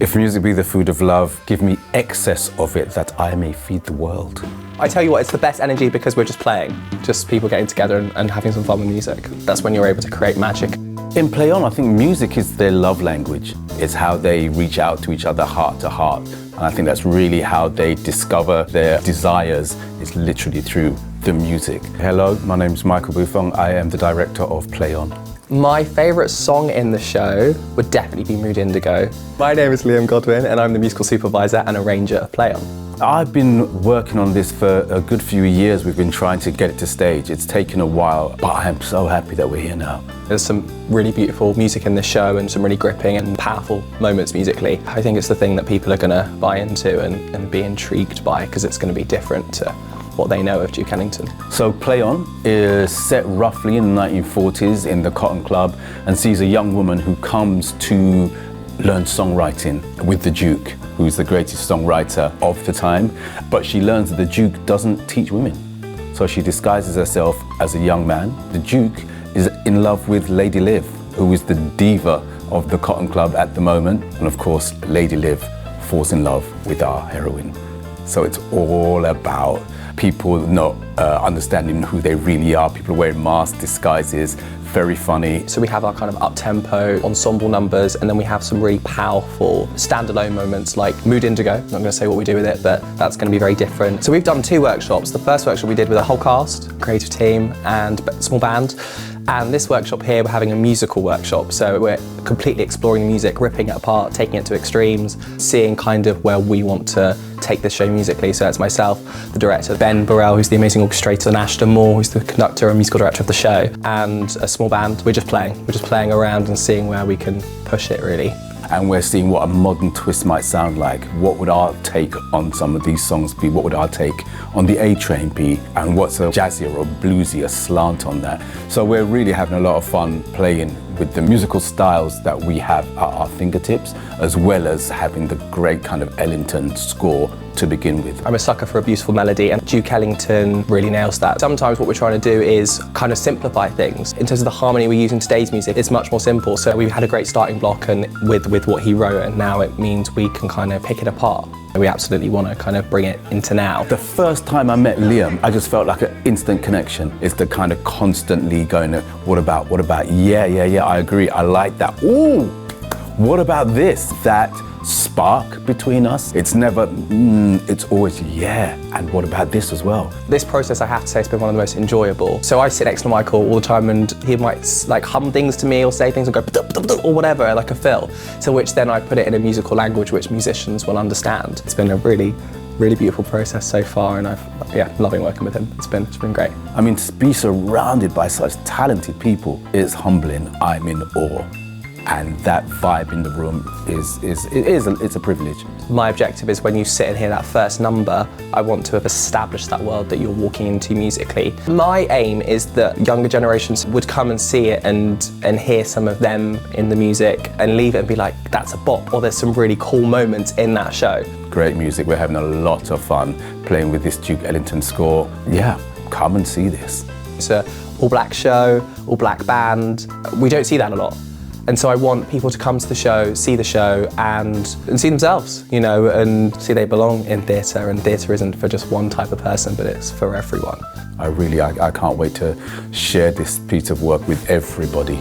If music be the food of love, give me excess of it that I may feed the world. I tell you what, it's the best energy because we're just playing. Just people getting together and having some fun with music. That's when you're able to create magic. In Play On, I think music is their love language. It's how they reach out to each other heart to heart. And I think that's really how they discover their desires, is literally through the music. Hello, my name's Michael Buffong. I am the director of Play On. My favourite song in the show would definitely be Mood Indigo. My name is Liam Godwin and I'm the musical supervisor and arranger of Play On. I've been working on this for a good few years. We've been trying to get it to stage. It's taken a while, but I am so happy that we're here now. There's some really beautiful music in this show and some really gripping and powerful moments musically. I think it's the thing that people are going to buy into and be intrigued by because it's going to be different to what they know of Duke Ellington. So Play On is set roughly in the 1940s in the Cotton Club and sees a young woman who comes to learn songwriting with the Duke, who's the greatest songwriter of the time. But she learns that the Duke doesn't teach women. So she disguises herself as a young man. The Duke is in love with Lady Liv, who is the diva of the Cotton Club at the moment. And of course, Lady Liv falls in love with our heroine. So it's all about people not understanding who they really are, people wearing masks, disguises, very funny. So we have our kind of up-tempo ensemble numbers, and then we have some really powerful standalone moments like Mood Indigo. I'm not going to say what we do with it, but that's going to be very different. So we've done 2 workshops. The first workshop we did with a whole cast, creative team and small band. And this workshop here, we're having a musical workshop. So we're completely exploring the music, ripping it apart, taking it to extremes, seeing kind of where we want to take this show musically. So it's myself, the director, Ben Burrell, who's the amazing orchestrator, and Ashton Moore, who's the conductor and musical director of the show, and a small band. We're just playing around and seeing where we can push it, really. And we're seeing what a modern twist might sound like. What would our take on some of these songs be? What would our take on the A Train be? And what's a jazzier or bluesier slant on that? So we're really having a lot of fun playing with the musical styles that we have at our fingertips, as well as having the great kind of Ellington score to begin with. I'm a sucker for a beautiful melody, and Duke Ellington really nails that. Sometimes what we're trying to do is kind of simplify things. In terms of the harmony we use in today's music, it's much more simple. So we had a great starting block and with what he wrote, and now it means we can kind of pick it apart. We absolutely want to kind of bring it into now. The first time I met Liam, I just felt like an instant connection. It's the kind of constantly going, what about, yeah, I agree, I like that. Ooh, what about this? That spark between us, it's never, it's always, yeah, and what about this as well? This process, I have to say, has been one of the most enjoyable. So I sit next to Michael all the time and he might like hum things to me or say things and go or whatever, like a fill, to which then I put it in a musical language which musicians will understand. It's been a really beautiful process so far, and I'm loving working with him. It's been great. I mean, to be surrounded by such talented people is humbling. I'm in awe. And that vibe in the room it's a privilege. My objective is when you sit and hear that first number, I want to have established that world that you're walking into musically. My aim is that younger generations would come and see it and hear some of them in the music and leave it and be like, that's a bop, or there's some really cool moments in that show. Great music, we're having a lot of fun playing with this Duke Ellington score. Yeah, come and see this. It's an all-black show, all-black band. We don't see that a lot. And so I want people to come to the show, see the show, and see themselves, you know, and see they belong in theatre, and theatre isn't for just one type of person, but it's for everyone. I can't wait to share this piece of work with everybody.